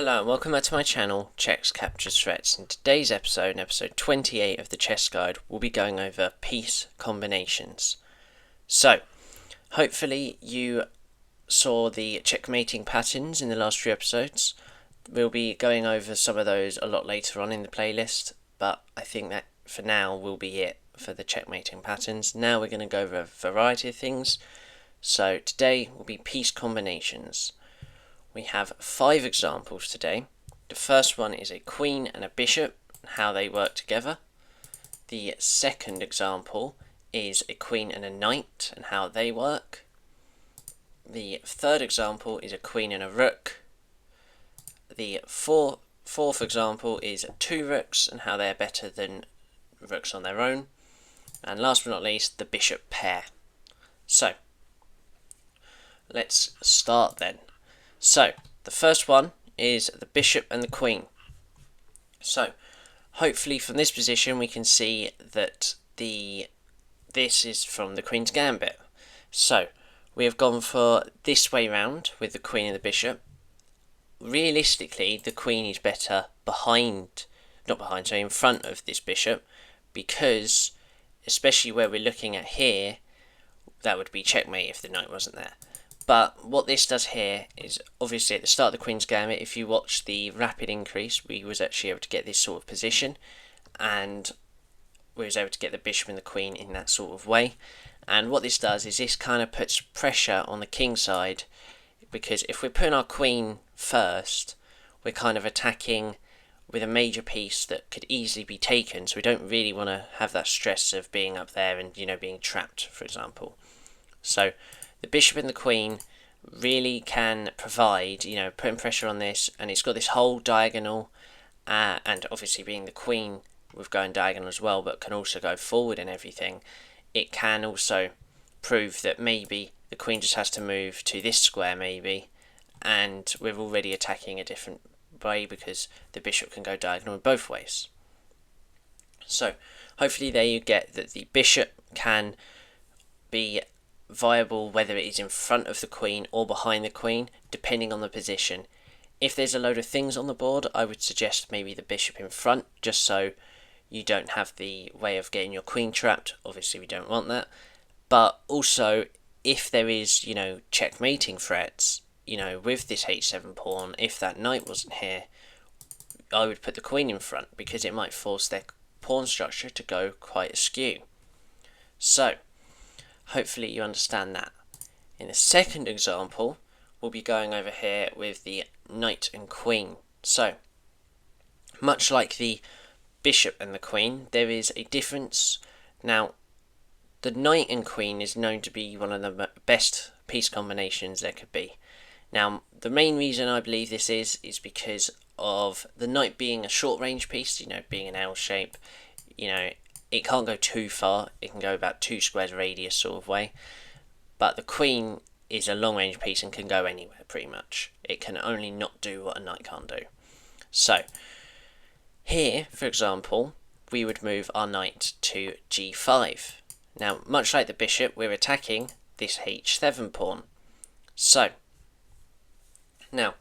Hello and welcome back to my channel, Checks Captures Threats. In today's episode, episode 28 of the chess guide, we'll be going over piece combinations. So, hopefully you saw the checkmating patterns in the last few episodes. We'll be going over some of those a lot later on in the playlist, but I think that for now will be it for the checkmating patterns. Now we're going to go over a variety of things. So today will be piece combinations. We have 5 examples today. The first one is a queen and a bishop, and how they work together. The second example is a queen and a knight, and how they work. The third example is a queen and a rook. The fourth example is 2 rooks, and how they are better than rooks on their own. And last but not least, the bishop pair. So, let's start then. So, the first one is the bishop and the queen. So, hopefully from this position we can see that this is from the queen's gambit. So, we have gone for this way round with the queen and the bishop. Realistically, the queen is better in front of this bishop, because, especially where we're looking at here, that would be checkmate if the knight wasn't there. But what this does here is, obviously at the start of the queen's gambit, if you watch the rapid increase, we was actually able to get this sort of position, and we was able to get the bishop and the queen in that sort of way. And what this does is this kind of puts pressure on the king side, because if we're putting our queen first, we're kind of attacking with a major piece that could easily be taken, so we don't really want to have that stress of being up there and, being trapped, for example. So the bishop and the queen really can provide, putting pressure on this, and it's got this whole diagonal, and obviously being the queen with going diagonal as well, but can also go forward and everything. It can also prove that maybe the queen just has to move to this square maybe, and we're already attacking a different way because the bishop can go diagonal in both ways. So hopefully there you get that the bishop can be viable whether it is in front of the queen or behind the queen, depending on the position. If there's a load of things on the board, I would suggest maybe the bishop in front, just so you don't have the way of getting your queen trapped. Obviously we don't want that, but also if there is, checkmating threats, with this h7 pawn, if that knight wasn't here, I would put the queen in front, because it might force their pawn structure to go quite askew. So hopefully you understand that. In the second example, we'll be going over here with the knight and queen. So, much like the bishop and the queen, there is a difference. Now, the knight and queen is known to be one of the best piece combinations there could be. Now, the main reason I believe this is because of the knight being a short range piece, being an L shape, it can't go too far. It can go about 2 squares radius sort of way. But the queen is a long range piece and can go anywhere pretty much. It can only not do what a knight can't do. So, here, for example, we would move our knight to g5. Now, much like the bishop, we're attacking this h7 pawn. So, now,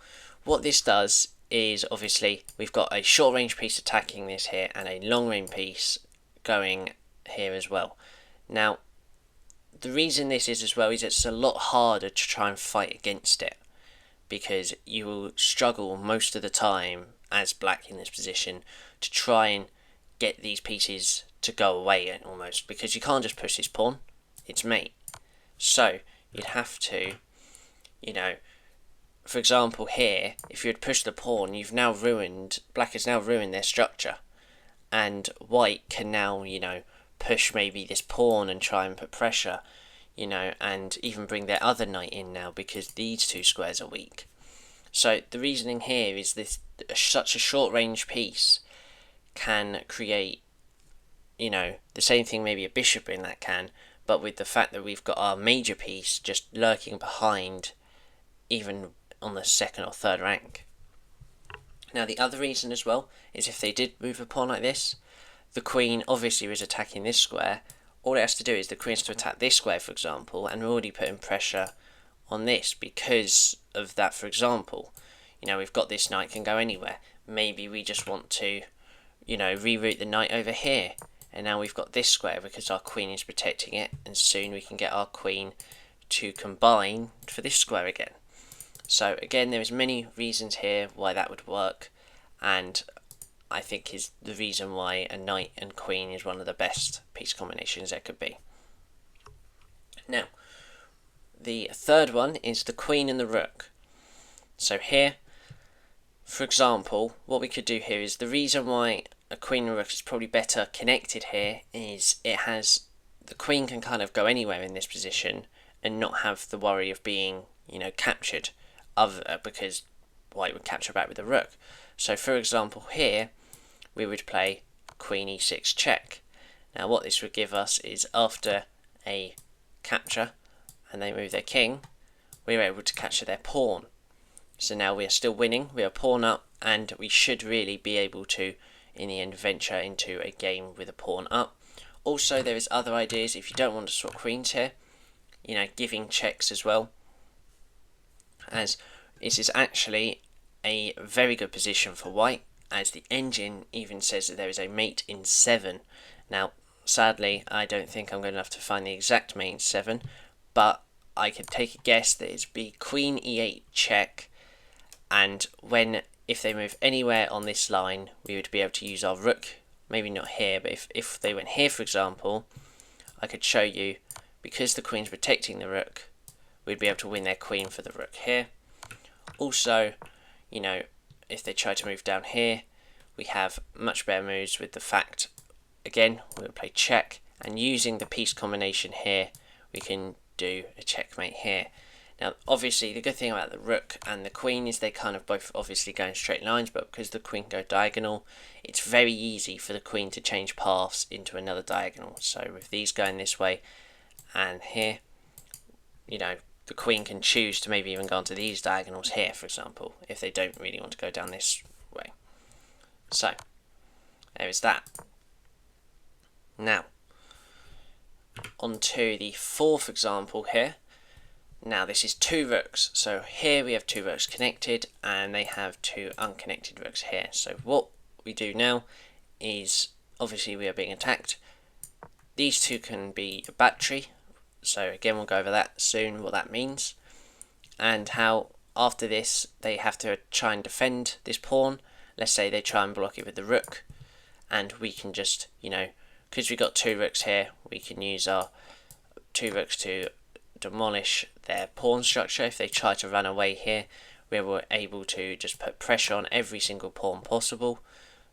what this does is, obviously, we've got a short range piece attacking this here, and a long range piece going here as well. Now, the reason this is as well is it's a lot harder to try and fight against it, because you will struggle most of the time as black in this position to try and get these pieces to go away almost, because you can't just push this pawn, it's mate. So you'd have to, for example here, if you had pushed the pawn, black has now ruined their structure. And white can now, push maybe this pawn and try and put pressure, and even bring their other knight in now, because these 2 squares are weak. So the reasoning here is such a short range piece can create, the same thing maybe a bishop in that can, but with the fact that we've got our major piece just lurking behind, even on the 2nd or 3rd rank. Now the other reason as well is if they did move a pawn like this, the queen obviously was attacking this square. All it has to do is the queen has to attack this square, for example, and we're already putting pressure on this because of that, for example. you know, we've got this knight can go anywhere. Maybe we just want to, you know, reroute the knight over here, and now we've got this square because our queen is protecting it, and soon we can get our queen to combine for this square again. So again, there is many reasons here why that would work, and I think is the reason why a knight and queen is one of the best piece combinations there could be. Now, the third one is the queen and the rook. So here, for example, what we could do here is the reason why a queen and rook is probably better connected here is it has the queen can kind of go anywhere in this position and not have the worry of being, you know, captured, because white would capture back with the rook. So for example here we would play queen e6 check. Now what this would give us is after a capture and they move their king, we're able to capture their pawn. So now we are still winning, we are pawn up, and we should really be able to in the end venture into a game with a pawn up. Also there is other ideas if you don't want to swap queens here, you know, giving checks as well, as this is actually a very good position for white, as the engine even says that there is a mate in 7. Now sadly I don't think I'm good enough to find the exact mate in 7, but I could take a guess that it'd be queen e8 check, and if they move anywhere on this line we would be able to use our rook, maybe not here, but if they went here for example, I could show you, because the queen's protecting the rook, we'd be able to win their queen for the rook here. Also, you know, if they try to move down here, we have much better moves with the fact, again, we'll play check, and using the piece combination here, we can do a checkmate here. Now, obviously, the good thing about the rook and the queen is they kind of both obviously go in straight lines, but because the queen can go diagonal, it's very easy for the queen to change paths into another diagonal. So with these going this way and here, you know, the queen can choose to maybe even go onto these diagonals here, for example, if they don't really want to go down this way. So, there is that. Now, on to the fourth example here. Now this is two rooks, so here we have two rooks connected and they have two unconnected rooks here. So what we do now is, obviously we are being attacked. These two can be a battery, so again we'll go over that soon, what that means, and how after this they have to try and defend this pawn. Let's say they try and block it with the rook, and we can just, you know, because we've got two rooks here, we can use our two rooks to demolish their pawn structure. If they try to run away here, we were able to just put pressure on every single pawn possible.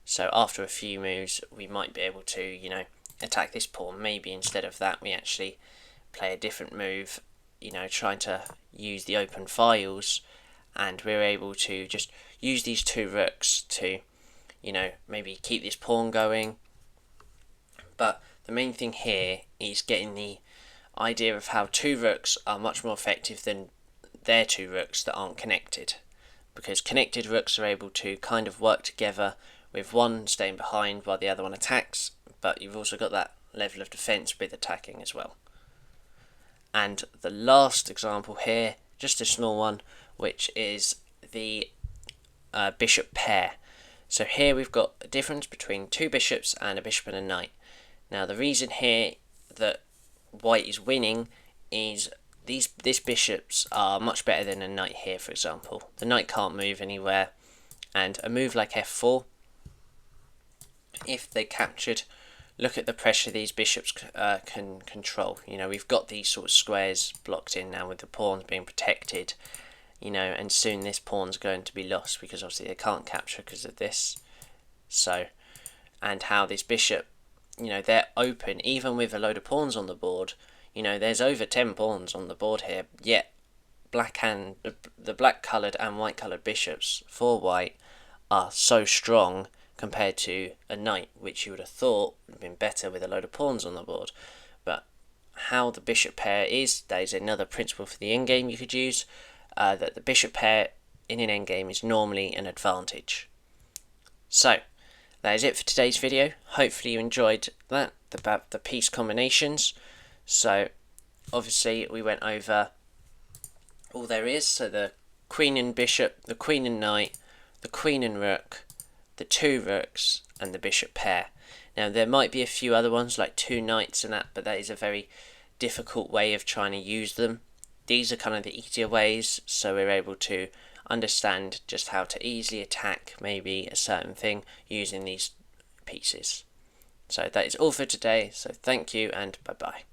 So after a few moves we might be able to, you know, attack this pawn. Maybe instead of that we actually play a different move, you know, trying to use the open files, and we're able to just use these two rooks to, you know, maybe keep this pawn going. But the main thing here is getting the idea of how two rooks are much more effective than their two rooks that aren't connected, because connected rooks are able to kind of work together with one staying behind while the other one attacks, but you've also got that level of defense with attacking as well. And the last example here, just a small one, which is the bishop pair. So here we've got a difference between two bishops and a bishop and a knight. Now the reason here that white is winning is these bishops are much better than a knight here, for example. The knight can't move anywhere, and a move like f4, if they captured, look at the pressure these bishops can control. You know, we've got these sort of squares blocked in now with the pawns being protected, you know, and soon this pawn's going to be lost because obviously they can't capture because of this. So, and how this bishop, you know, they're open even with a load of pawns on the board. You know, there's over 10 pawns on the board here, yet the black coloured and white coloured bishops for white are so strong compared to a knight, which you would have thought would have been better with a load of pawns on the board. But how the bishop pair is, that is another principle for the endgame you could use, that the bishop pair in an endgame is normally an advantage. So, that is it for today's video. Hopefully you enjoyed that, about the piece combinations. So obviously we went over all there is, so the queen and bishop, the queen and knight, the queen and rook, the two rooks, and the bishop pair. Now there might be a few other ones like two knights and that, but that is a very difficult way of trying to use them. These are kind of the easier ways, so we're able to understand just how to easily attack maybe a certain thing using these pieces. So that is all for today, so thank you and bye bye.